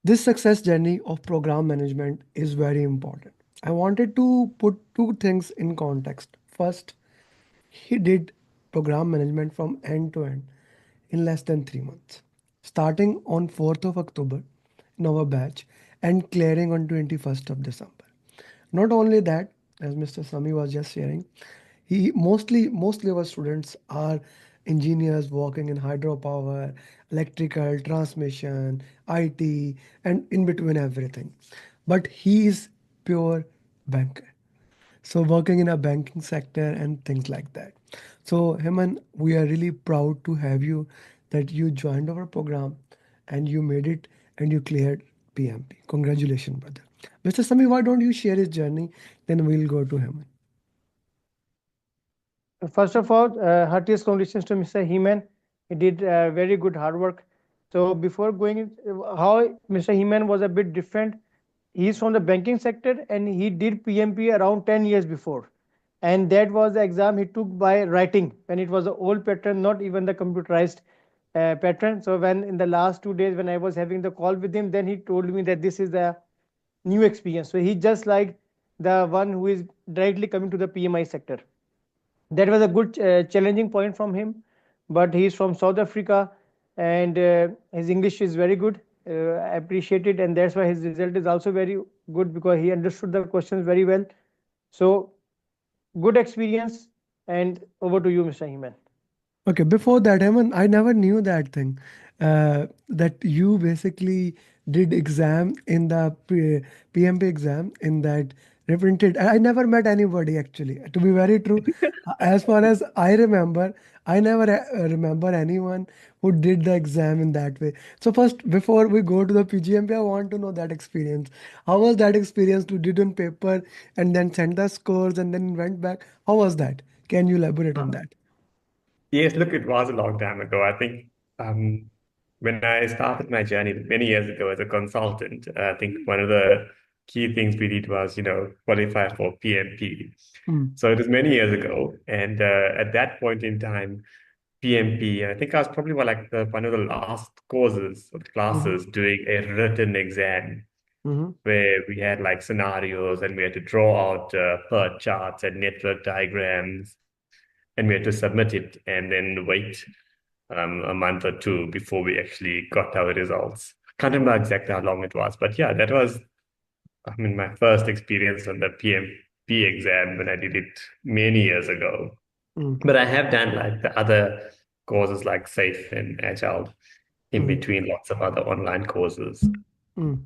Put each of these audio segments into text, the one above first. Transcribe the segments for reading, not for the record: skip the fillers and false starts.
This success journey of program management is very important. I wanted to put two things in context. First, he did program management from end to end in less than 3 months, starting on 4th of October in our batch and clearing on 21st of December. Not only that, as Mr. Sami was just sharing, he mostly our students are engineers working in hydropower, electrical, transmission, IT, and in between everything. But he is pure banker. So working in a banking sector and things like that. So Heman, we are really proud to have you that you joined our program and you made it and you cleared PMP. Congratulations, brother. Mr. Sami, why don't you share his journey? Then we'll go to Heman. First of all, heartiest congratulations to Mr. Heman. He did very good hard work. So before going, how Mr. Heman was a bit different. He's from the banking sector and he did PMP around 10 years before. And that was the exam he took by writing when it was the old pattern, not even the computerized pattern. So when in the last 2 days when I was having the call with him, then he told me that this is the new experience. So he just like the one who is directly coming to the PMI sector. That was a good challenging point from him, but he's from South Africa and his English is very good. I appreciate it, and that's why his result is also very good because he understood the questions very well. So good experience, and over to you, Mr. Heman. Okay, before that, Heman, I never knew that thing. That you basically did exam in the PMP exam in that reprinted. I never met anybody actually. To be very true, as far as I remember, I never remember anyone who did the exam in that way. So first, before we go to the PGMP, I want to know that experience. How was that experience to did on paper and then send the scores and then went back? How was that? Can you elaborate on that? Yes, look, it was a long time ago. I think when I started my journey many years ago as a consultant, I think one of the key things we did was, qualify for PMP. Mm, So it was many years ago, and at that point in time, PMP, I think I was probably one of the last courses or mhm, classes doing a written exam mhm, where we had like scenarios and we had to draw out PERT charts and network diagrams and we had to submit it and then wait a month or two before we actually got our results. Can't remember exactly how long it was, but yeah, that was, I mean, my first experience on the PMP exam when I did it many years ago. mm, But I have done like the other courses like Safe and Agile in mm, between lots of other online courses. mm.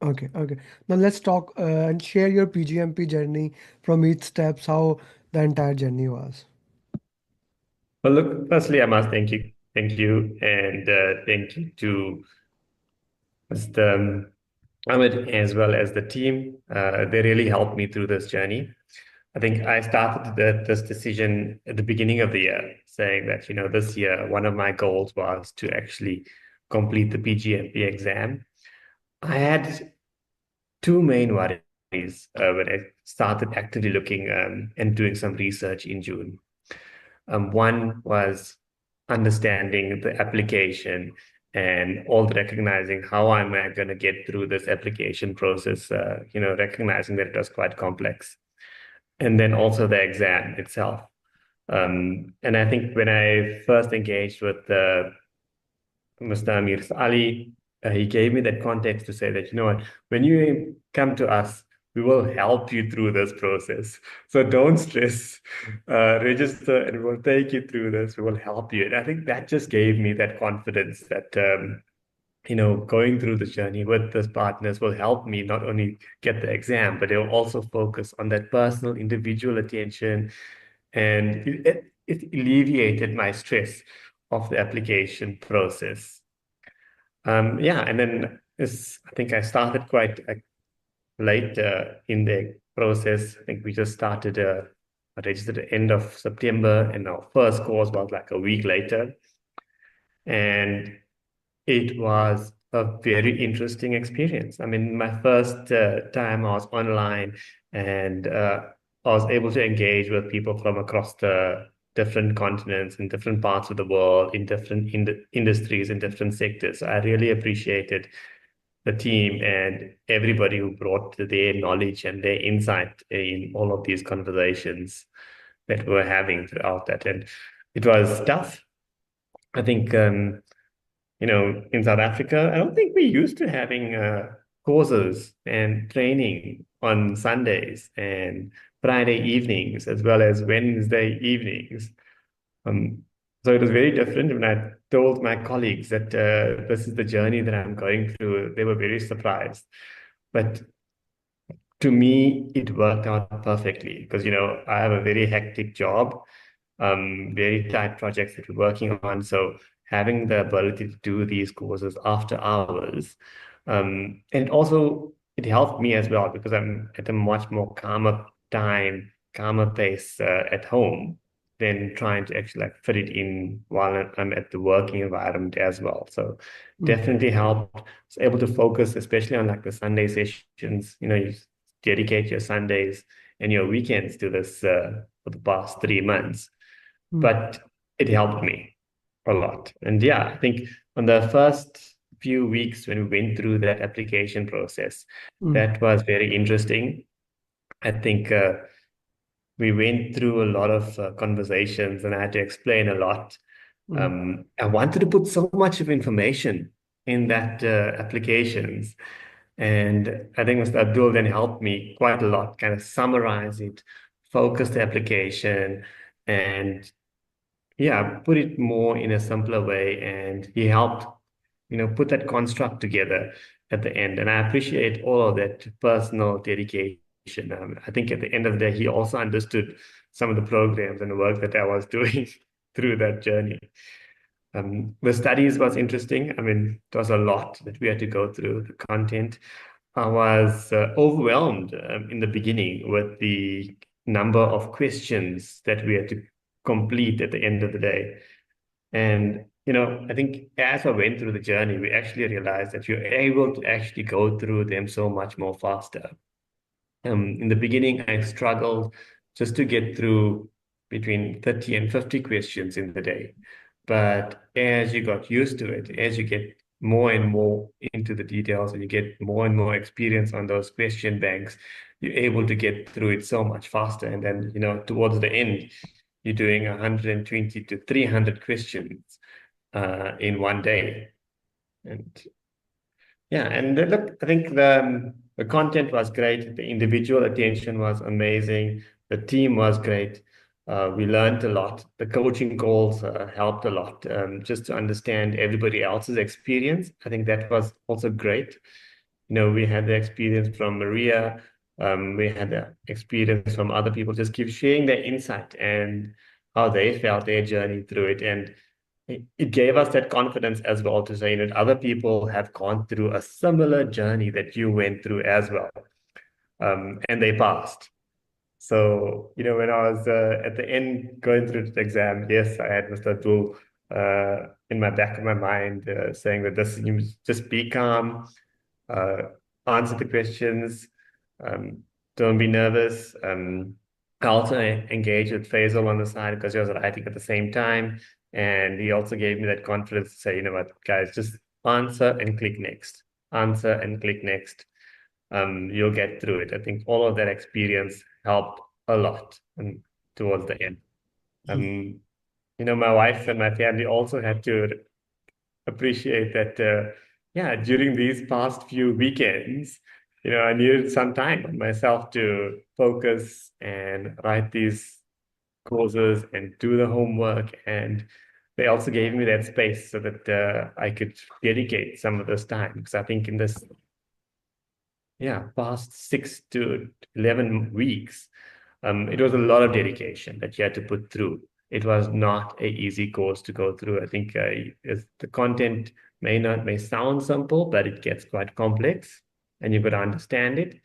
Okay, okay. Now let's talk and share your PGMP journey from each steps, how the entire journey was. Well, look, firstly, I must thank you, and thank you to Mr. Ahmed as well as the team. They really helped me through this journey. I think I started this decision at the beginning of the year, saying that, this year, one of my goals was to actually complete the PGMP exam. I had two main worries when I started actively looking and doing some research in June. One was understanding the application and all the recognizing how am I going to get through this application process, recognizing that it was quite complex. And then also the exam itself. And I think when I first engaged with Mr. Amir Ali, he gave me that context to say that, you know what, when you come to us, we will help you through this process. So don't stress, register, and we'll take you through this. We will help you. And I think that just gave me that confidence that, going through this journey with these partners will help me not only get the exam, but they'll also focus on that personal, individual attention. And it alleviated my stress of the application process. Yeah, and then I think I started quite late in the process. I think we just started registered at the end of September, and our first course was like a week later. And it was a very interesting experience. I mean, my first time I was online and I was able to engage with people from across the different continents in different parts of the world, in different industries, in different sectors. So I really appreciated the team and everybody who brought their knowledge and their insight in all of these conversations that we were having throughout that. And it was tough. I think, in South Africa, I don't think we're used to having courses and training on Sundays and Friday evenings as well as Wednesday evenings. Um, so it was very different when I told my colleagues that this is the journey that I'm going through. They were very surprised. But to me, it worked out perfectly because, I have a very hectic job, very tight projects that we're working on. So having the ability to do these courses after hours, and also it helped me as well because I'm at a much more calmer pace at home than trying to actually like fit it in while I'm at the working environment as well. So Mm, definitely helped. I was able to focus, especially on like the Sunday sessions. You dedicate your Sundays and your weekends to this for the past 3 months. mm, But it helped me a lot. And yeah, I think on the first few weeks when we went through that application process, mm, that was very interesting. I think we went through a lot of conversations and I had to explain a lot. mm, I wanted to put so much of information in that applications. And I think Mr. Abdul then helped me quite a lot, kind of summarize it, focus the application, and yeah, put it more in a simpler way. And he helped, put that construct together at the end. And I appreciate all of that personal dedication. I think at the end of the day, he also understood some of the programs and the work that I was doing through that journey. The studies was interesting. I mean, it was a lot that we had to go through, the content. I was overwhelmed in the beginning with the number of questions that we had to complete at the end of the day. And, I think as I went through the journey, we actually realized that you're able to actually go through them so much more faster. In the beginning, I struggled just to get through between 30 and 50 questions in the day. But as you got used to it, as you get more and more into the details and you get more and more experience on those question banks, you're able to get through it so much faster. And then, towards the end, you're doing 120 to 300 questions in one day. And yeah, and look, I think the content was great. The individual attention was amazing. The team was great. We learned a lot. The coaching calls helped a lot, just to understand everybody else's experience. I think that was also great. We had the experience from Maria. We had the experience from other people. Just keep sharing their insight and how they felt their journey through it. And it gave us that confidence as well to say that other people have gone through a similar journey that you went through as well, and they passed. So, when I was at the end going through the exam, yes, I had Mr. Abdul in my back of my mind saying that this, you just be calm, uh, answer the questions, um, don't be nervous. I also engaged with Faisal on the side because he was writing at the same time. And he also gave me that confidence to say, you know what, guys, just answer and click next. Answer and click next. You'll get through it. I think all of that experience helped a lot towards the end. Um, my wife and my family also had to appreciate that, yeah, during these past few weekends, I needed some time on myself to focus and write these courses and do the homework. And they also gave me that space so that I could dedicate some of this time. Because I think in this, yeah, past 6 to 11 weeks, it was a lot of dedication that you had to put through. It was not a easy course to go through. I think the content may sound simple, but it gets quite complex, and you've got to understand it.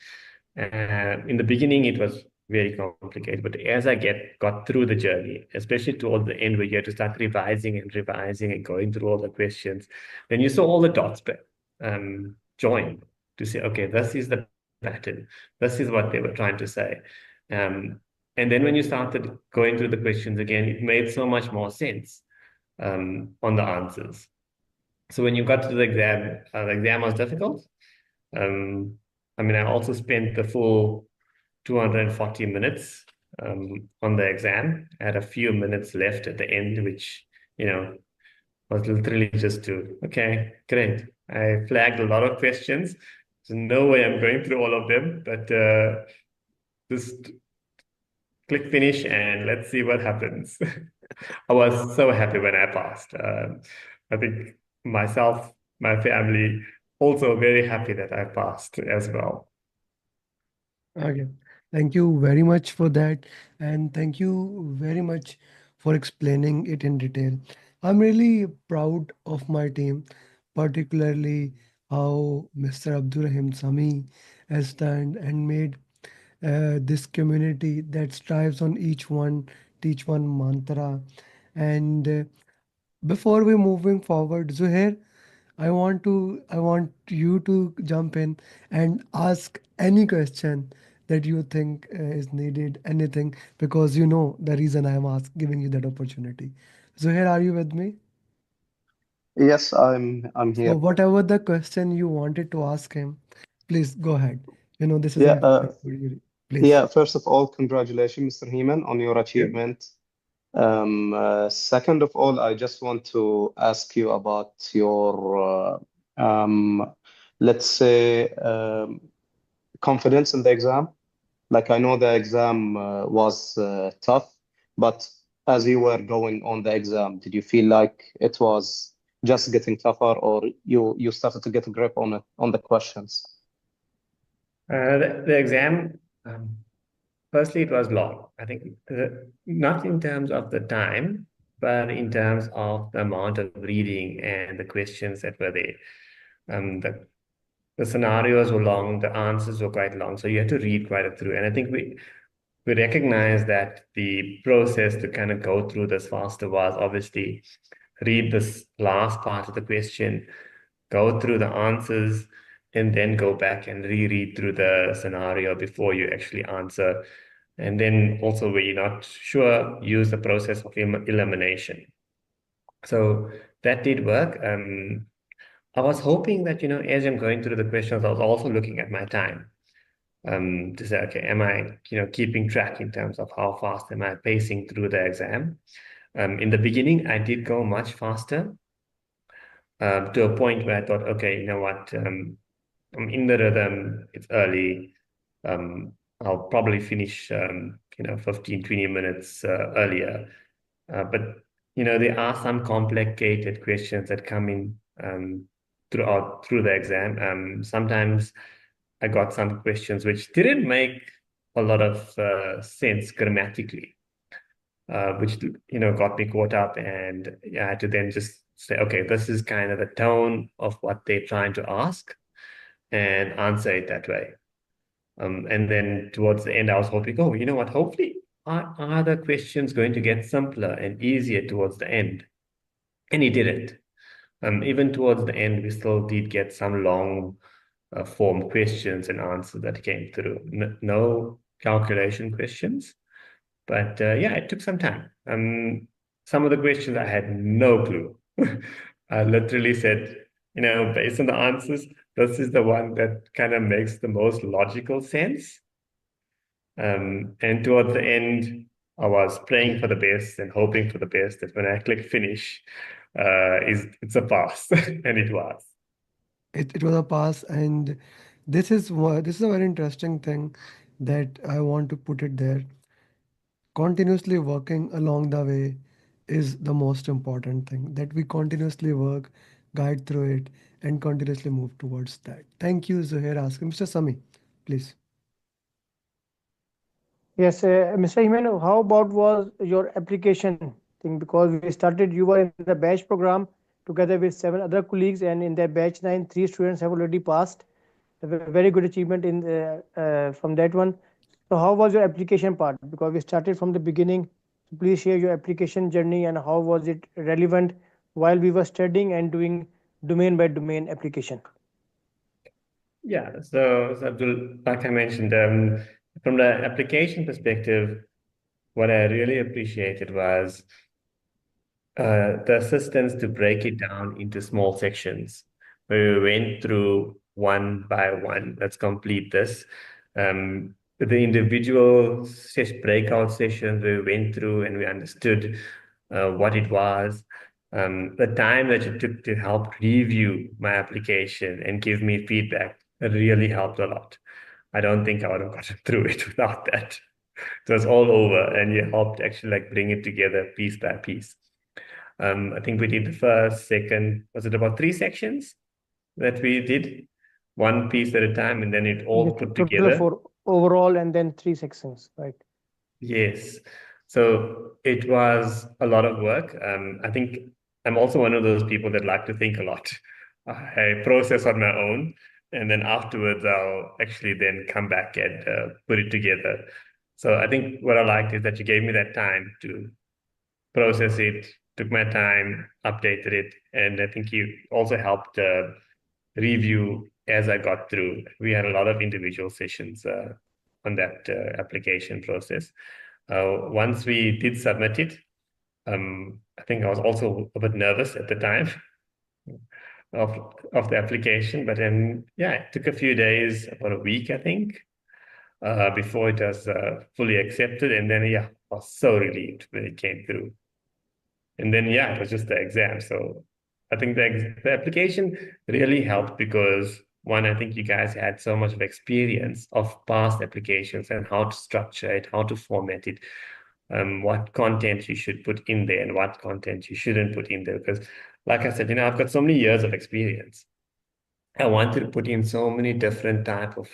In the beginning, it was very complicated, but as I got through the journey, especially towards the end, where you had to start revising and going through all the questions, then you saw all the dots join to say, okay, this is the pattern. This is what they were trying to say. Um, and then when you started going through the questions again, it made so much more sense on the answers. So when you got to the exam was difficult. I mean, I also spent the full 240 minutes on the exam. I had a few minutes left at the end, which, was literally just to, okay, great. I flagged a lot of questions. There's no way I'm going through all of them, but just click finish and let's see what happens. I was so happy when I passed. I think myself, my family, also very happy that I passed as well. Okay. Thank you very much for that. And thank you very much for explaining it in detail. I'm really proud of my team, particularly how Mr. Abdurrahim Sami has stand and made this community that strives on each one, teach one mantra. And before we moving forward, Zuhair, I want you to jump in and ask any question that you think is needed, anything, because you know the reason I am giving you that opportunity. Zuhair, are you with me? Yes, I'm So here. whatever the question you wanted to ask him, please go ahead. You know this is Yeah, important for you. Please. yeah. First of all, congratulations, Mr. Heman, on your Yep. achievement. Second of all, I just want to ask you about your, let's say, confidence in the exam. Like I know the exam was tough, but as you were going on the exam, did you feel like it was just getting tougher, or you started to get a grip on it, on the questions? The exam, firstly, it was long. I think not in terms of the time, but in terms of the amount of reading and the questions that were there. The scenarios were long, the answers were quite long, so you had to read quite a through. And I think we recognize that the process to kind of go through this faster was obviously read this last part of the question, go through the answers, and then go back and reread through the scenario before you actually answer. And then also, where you're not sure, use the process of elimination. So that did work. I was hoping that, as I'm going through the questions, I was also looking at my time to say, okay, am I, keeping track in terms of how fast am I pacing through the exam? In the beginning, I did go much faster to a point where I thought, okay, you know what, I'm in the rhythm, it's early. I'll probably finish, 15, 20 minutes earlier. But, there are some complicated questions that come in through the exam. Sometimes I got some questions which didn't make a lot of sense grammatically, which got me caught up, and I had to then just say, okay, this is kind of the tone of what they're trying to ask, and answer it that way. And then towards the end, I was hoping, oh, you know what? Hopefully, are the questions going to get simpler and easier towards the end? And it didn't. Even towards the end, we still did get some long form questions and answers that came through. No calculation questions, but yeah, it took some time. Some of the questions I had no clue. I literally said, based on the answers, this is the one that kind of makes the most logical sense. And towards the end, I was praying for the best and hoping for the best that when I click finish, it's a pass, and it was. It was a pass, and this is a very interesting thing that I want to put it there. Continuously working along the way is the most important thing, that we continuously work, guide through it, and continuously move towards that. Thank you, Zuhair. Ask Mr. Sami, please. Yes, Mr. Heman, how about was your application thing? Because we started, you were in the batch program together with seven other colleagues, and in that batch nine, three students have already passed. A very good achievement in from that one. So, how was your application part? Because we started from the beginning. So, please share your application journey and how was it relevant while we were studying and doing domain by domain application. Yeah, so Abdul, like I mentioned, from the application perspective, what I really appreciated was the assistance to break it down into small sections where we went through one by one. Let's complete this. The individual breakout sessions we went through and we understood what it was. The time that it took to help review my application and give me feedback really helped a lot. I don't think I would have gotten through it without that. So it's all over, and you helped actually like bring it together piece by piece. I think we did the first, second, was it about 3 sections that we did, one piece at a time, and then it Yeah, all put total together. for overall and then 3 sections, right? Yes. So it was a lot of work. I think I'm also one of those people that like to think a lot. I process on my own, and then afterwards I'll actually then come back and put it together. So I think what I liked is that you gave me that time to process it, took my time, updated it, and I think you also helped review as I got through. We had a lot of individual sessions on that application process. Once we did submit it, I think I was also a bit nervous at the time of the application, but then yeah, it took a few days, about a week, I think, before it was fully accepted, and then yeah, I was so relieved when it came through. And then yeah, it was just the exam. So I think the application really helped because one, I think you guys had so much of experience of past applications and how to structure it, how to format it, what content you should put in there and what content you shouldn't put in there. Because like I said, I've got so many years of experience. I wanted to put in so many different type of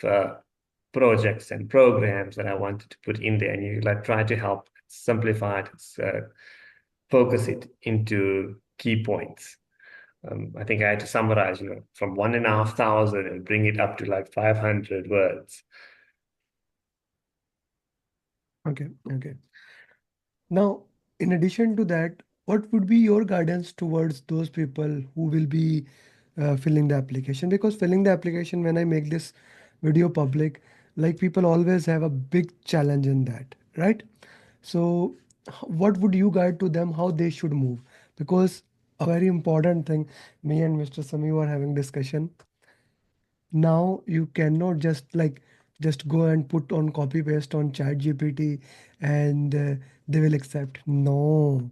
projects and programs that I wanted to put in there, and you like try to help simplify it, focus it into key points. I think I had to summarize, from 1,500 and bring it up to like 500 words. Okay, okay. Now, in addition to that, what would be your guidance towards those people who will be filling the application? Because filling the application, when I make this video public, like people always have a big challenge in that, right? So, what would you guide to them how they should move? Because a very important thing, me and Mr. Sami were having discussion. Now you cannot just go and put on copy paste on chat gpt and they will accept. No,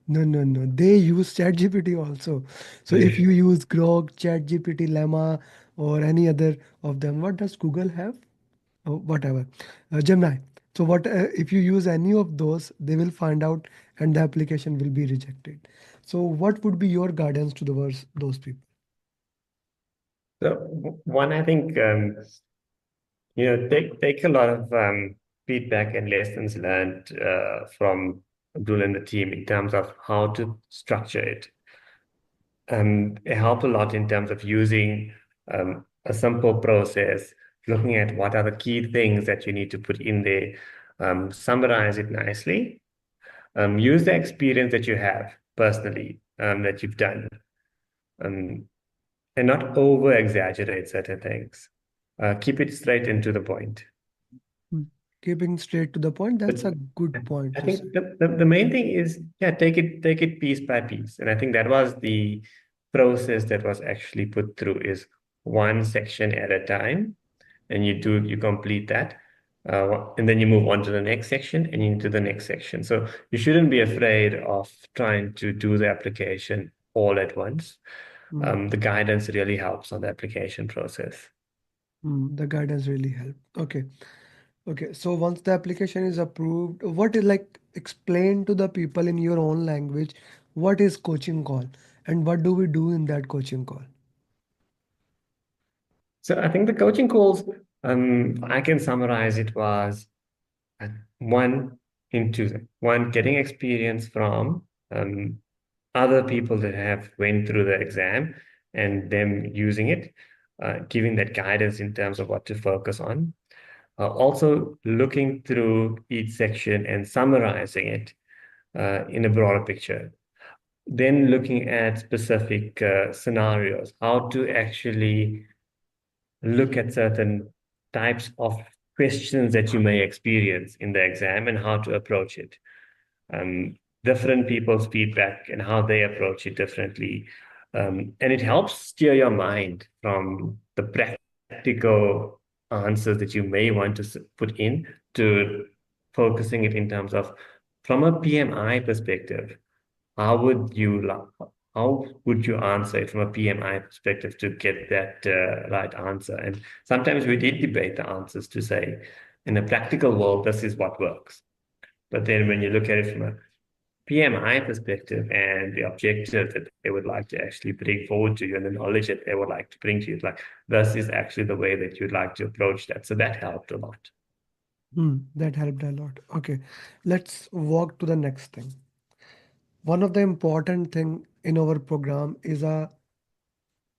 no, no, no, they use chat gpt also. So if Yeah. you use grok, chat gpt, llama, or any other of them, what does google have? Oh, whatever, gemini. So what if you use any of those, they will find out and the application will be rejected. So what would be your guidance to those people? So one, I think, take a lot of feedback and lessons learned from Abdul and the team in terms of how to structure it. It helped a lot in terms of using a simple process, looking at what are the key things that you need to put in there, summarize it nicely, use the experience that you have personally, that you've done, um, and not over exaggerate certain things. Keep it straight and to the point. Mm. Keeping straight to the point, But that's a good point I to say. think the main thing is, yeah, take it piece by piece. And I think that was the process that was actually put through, is one section at a time, and you complete that. And then you move on to the next section and into the next section. So you shouldn't be afraid of trying to do the application all at once. Mm. The guidance really helps on the application process. The guidance really helped. Okay. Okay. So once the application is approved, what is like explain to the people in your own language what is coaching call and what do we do in that coaching call? So I think the coaching calls, I can summarize it was one into one, getting experience from other people that have went through the exam and them using it, giving that guidance in terms of what to focus on. Also looking through each section and summarizing it in a broader picture. Then looking at specific scenarios, how to actually look at certain types of questions that you may experience in the exam and how to approach it. Different people's feedback and how they approach it differently. And it helps steer your mind from the practice practical answers that you may want to put in, to focusing it in terms of, from a PMI perspective, how would you how would you answer it from a PMI perspective to get that right answer? And sometimes we did debate the answers to say, in a practical world, this is what works. But then when you look at it from a PMI perspective and the objective that they would like to actually bring forward to you and the knowledge that they would like to bring to you, like this is actually the way that you'd like to approach that. So that helped a lot. That helped a lot. Okay, let's walk to the next thing. One of the important thing in our program is a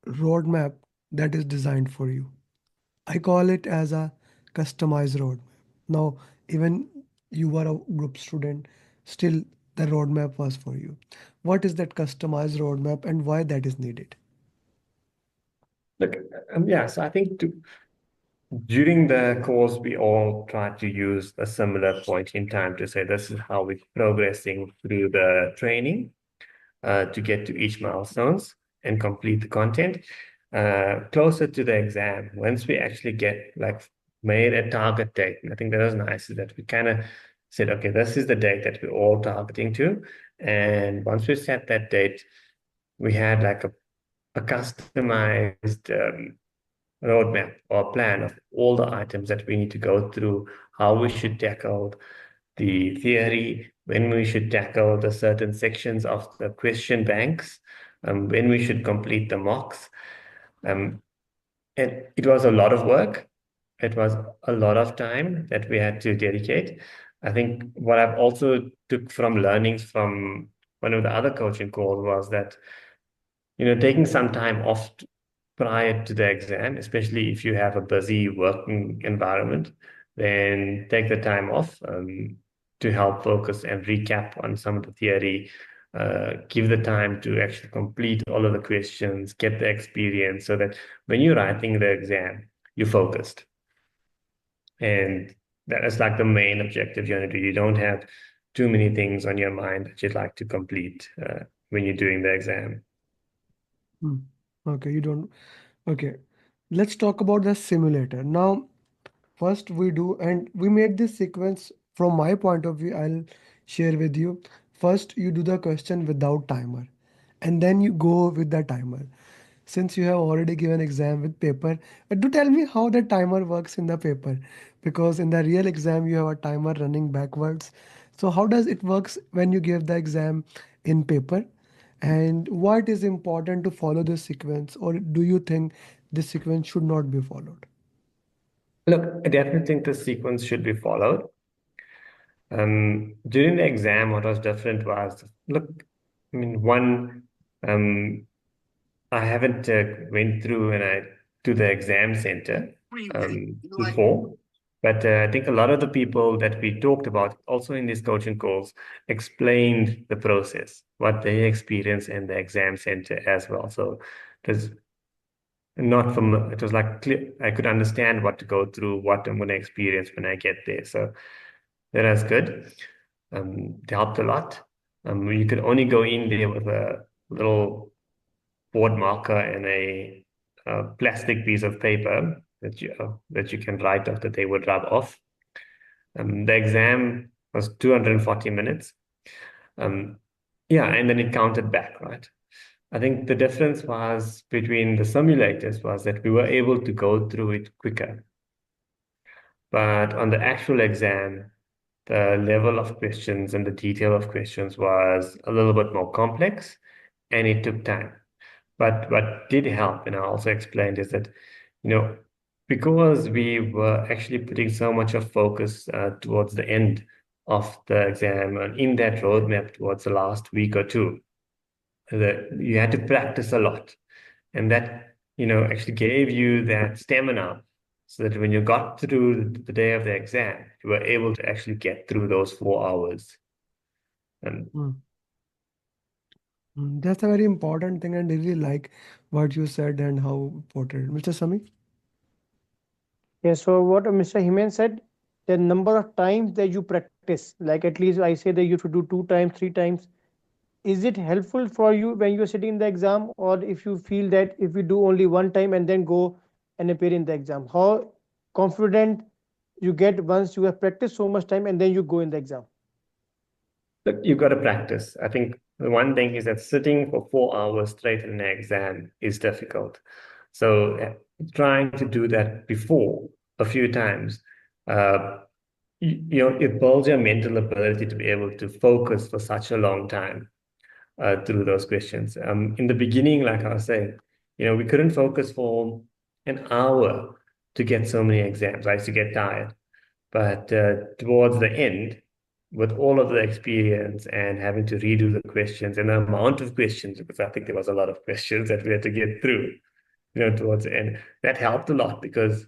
roadmap that is designed for you. I call it as a customized roadmap. Now, even you were a group student, still the roadmap was for you. What is that customized roadmap and why that is needed? Look, yeah, so I think during the course, we all try to use a similar point in time to say this is how we're progressing through the training to get to each milestones and complete the content. Closer to the exam, once we actually get like made a target date, and I think that was nice, is that we kind of said, okay, this is the date that we're all targeting to. And once we set that date, we had like a customized roadmap or plan of all the items that we need to go through, how we should tackle the theory, when we should tackle the certain sections of the question banks, when we should complete the mocks. And it was a lot of work. It was a lot of time that we had to dedicate. I think what I've also took from learnings from one of the other coaching calls was that, taking some time off prior to the exam, especially if you have a busy working environment, then take the time off to help focus and recap on some of the theory. Give the time to actually complete all of the questions, get the experience, so that when you're writing the exam, you're focused. And that is like the main objective you want to do. You don't have too many things on your mind that you'd like to complete when you're doing the exam. Hmm. Okay, you don't. Okay, let's talk about the simulator. Now, first we do, and we made this sequence from my point of view. I'll share with you. First, you do the question without timer, and then you go with the timer. Since you have already given exam with paper, do tell me how the timer works in the paper, because in the real exam you have a timer running backwards. So how does it works when you give the exam in paper? And what is important to follow this sequence, or do you think this sequence should not be followed? Look, I definitely think the sequence should be followed. During the exam, what was different was, look, I mean, one, I haven't went through and I to the exam center before, but I think a lot of the people that we talked about also in these coaching calls explained the process, what they experienced in the exam center as well. So there's not from it was like clear, I could understand what to go through, what I'm going to experience when I get there. So that was good. It helped a lot. You could only go in there with a little board marker and a plastic piece of paper that you can write off, that they would rub off. The exam was 240 minutes. Yeah, and then it counted back, right? I think the difference was between the simulators was that we were able to go through it quicker. But on the actual exam, the level of questions and the detail of questions was a little bit more complex and it took time. But what did help, and I also explained, is that, because we were actually putting so much of focus towards the end of the exam and in that roadmap towards the last week or two, that you had to practice a lot. And that, actually gave you that stamina so that when you got through the day of the exam, you were able to actually get through those 4 hours. And Hmm. That's a very important thing, and I really like what you said and how important. Mr. Sami? Yeah, so what Mr. Heman said, the number of times that you practice, like at least I say that you should do 2 times, 3 times. Is it helpful for you when you're sitting in the exam, or if you feel that if you do only one time and then go and appear in the exam? How confident you get once you have practiced so much time and then you go in the exam? Look, you've got to practice. I think the one thing is that sitting for 4 hours straight in an exam is difficult. So trying to do that before a few times, uh, it builds your mental ability to be able to focus for such a long time through those questions. In the beginning, like I was saying, we couldn't focus for an hour to get so many exams. I used to get tired. But towards the end, with all of the experience and having to redo the questions and the amount of questions, because I think there was a lot of questions that we had to get through, towards the end, that helped a lot because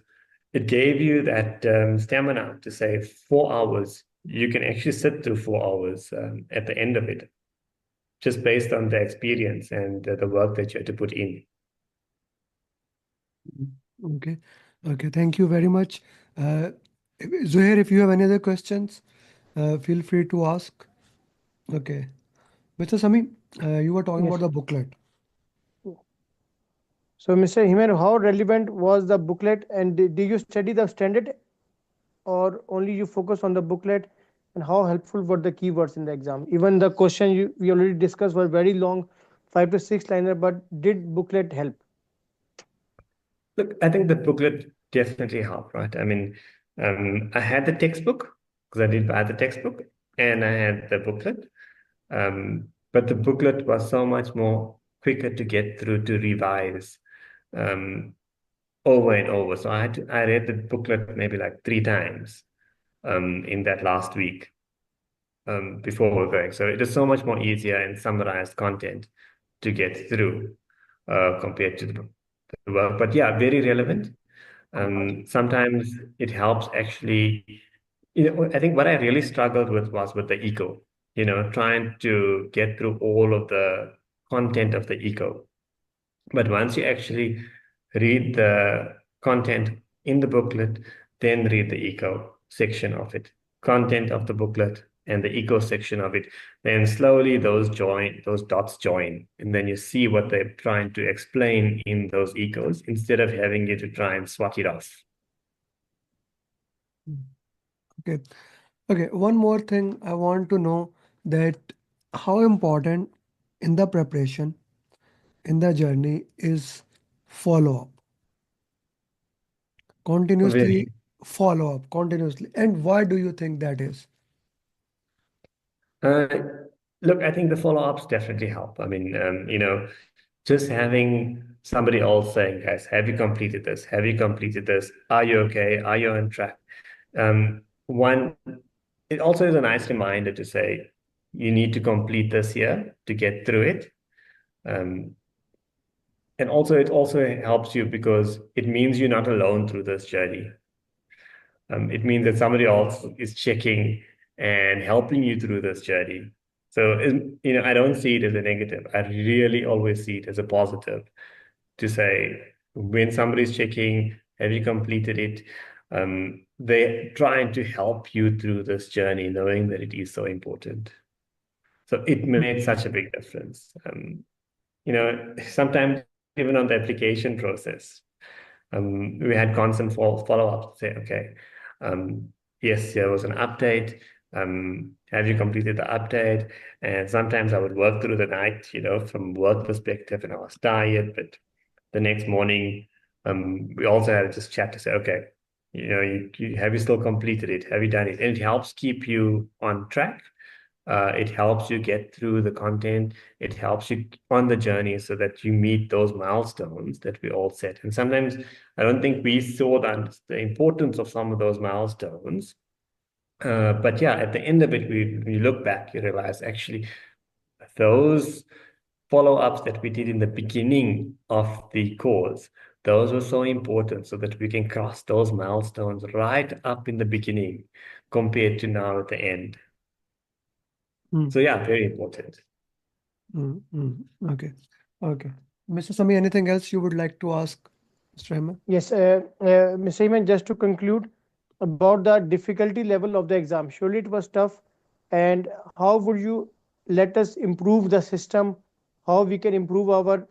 it gave you that stamina to say 4 hours. You can actually sit through 4 hours at the end of it, just based on the experience and the work that you had to put in. Okay. Okay. Thank you very much. Uh, Zuhair, if you have any other questions, feel free to ask. Okay. Mr. Sami, you were talking about Yes. the booklet. So, Mr. Heman, how relevant was the booklet, and did you study the standard or only you focus on the booklet? And how helpful were the keywords in the exam? Even the question we already discussed were very long, 5 to 6 liner, but did booklet help? Look, I think the booklet definitely helped, right? I mean, I had the textbook because I did buy the textbook and I had the booklet. But the booklet was so much more quicker to get through to revise um, over and over. So I read the booklet maybe like 3 times in that last week before we're going. So it is so much more easier and summarized content to get through compared to the work. But yeah, very relevant. Sometimes it helps actually. I think what I really struggled with was with the eco, trying to get through all of the content of the eco. But once you actually read the content in the booklet, then read the eco section of it, content of the booklet and the eco section of it, then slowly those dots join, and then you see what they're trying to explain in those ecos instead of having you to try and swat it off. Okay. Okay. One more thing I want to know that how important in the preparation, in the journey is follow up. Continuously Very. follow up continuously. And why do you think that is? Uh, Look, I think the follow-ups definitely help. I mean, just having somebody else saying, guys, have you completed this? Have you completed this? Are you okay? Are you on track? One, it also is a nice reminder to say, you need to complete this here to get through it. Um, and also, it also helps you because it means you're not alone through this journey. It means that somebody else is checking and helping you through this journey. So, I don't see it as a negative. I really always see it as a positive to say when somebody's checking, have you completed it? They're trying to help you through this journey, knowing that it is so important. So it made such a big difference. Sometimes even on the application process, we had constant follow-up to say, okay, yes, there was an update. Have you completed the update? And sometimes I would work through the night, from work perspective, and I was tired, but the next morning, we also had to just chat to say, okay, have you still completed it? Have you done it? And it helps keep you on track. It helps you get through the content. It helps you on the journey so that you meet those milestones that we all set. And sometimes I don't think we saw the importance of some of those milestones. But yeah, at the end of it, when you look back, you realize actually those follow-ups that we did in the beginning of the course, those were so important so that we can cross those milestones right up in the beginning compared to now at the end. Mm, So yeah, very important. Okay. Okay. Mr. Sami, anything else you would like to ask, Mr. Heman? Yes, Mr. Heman, just to conclude about the difficulty level of the exam. Surely it was tough. And how would you let us improve the system? How we can improve our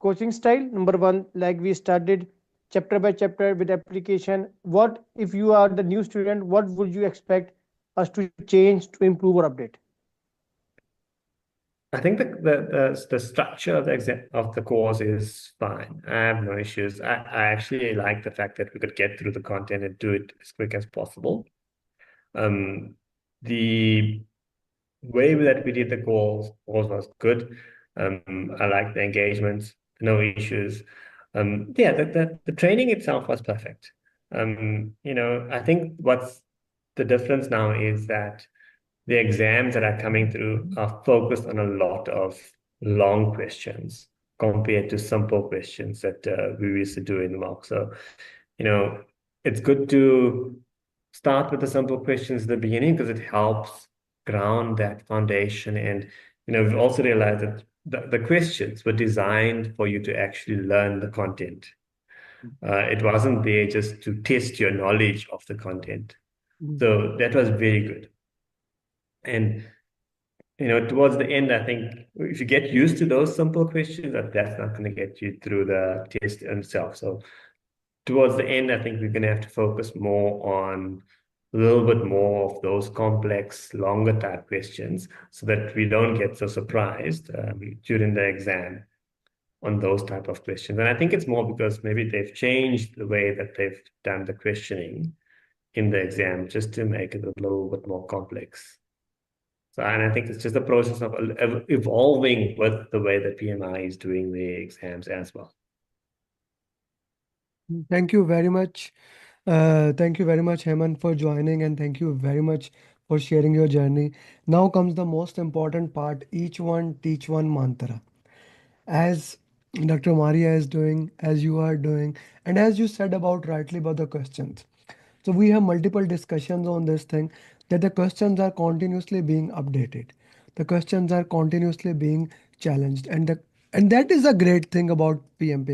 coaching style? Number one, like we started chapter by chapter with application. What if you are the new student? What would you expect us to change to improve or update? I think the structure of the exam of the course is fine. I have no issues. I actually like the fact that we could get through the content and do it as quick as possible. Um, the way that we did the course was good. I like the engagement, no issues. Yeah, the training itself was perfect. I think what's the difference now is that the exams that are coming through are focused on a lot of long questions compared to simple questions that we used to do in the mock. So, you know, it's good to start with the simple questions at the beginning because it helps ground that foundation. And, we've also realized that the questions were designed for you to actually learn the content. It wasn't there just to test your knowledge of the content. So that was very good. And towards the end, I think if you get used to those simple questions, that's not going to get you through the test itself. So towards the end, I think we're going to have to focus more on a little bit more of those complex, longer type questions so that we don't get so surprised during the exam on those type of questions. And I think it's more because maybe they've changed the way that they've done the questioning in the exam just to make it a little bit more complex. So, and I think it's just a process of evolving with the way that PMI is doing the exams as well. Thank you very much. Thank you very much, Heman, for joining, and thank you very much for sharing your journey. Now comes the most important part, each one teach one mantra. As Dr. Maria is doing, as you are doing, and as you said about rightly about the questions. So we have multiple discussions on this thing that the questions are continuously being updated. The questions are continuously being challenged, and that is a great thing about PMI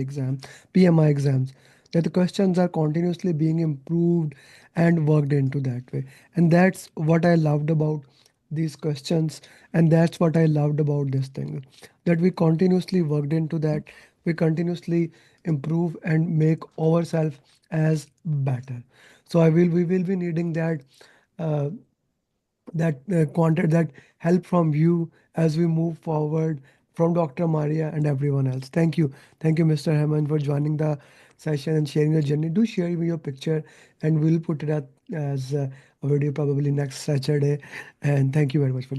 exams, that the questions are continuously being improved and worked into that way. And that's what I loved about these questions, and that's what I loved about this thing, that we continuously worked into that, we continuously improve and make ourselves as better. So we will be needing uh, that content, that help from you as we move forward, from Dr. Maria and everyone else. Thank you, Mr. Hammond, for joining the session and sharing your journey. Do share me your picture, and we'll put it up as a video probably next Saturday. And thank you very much for joining.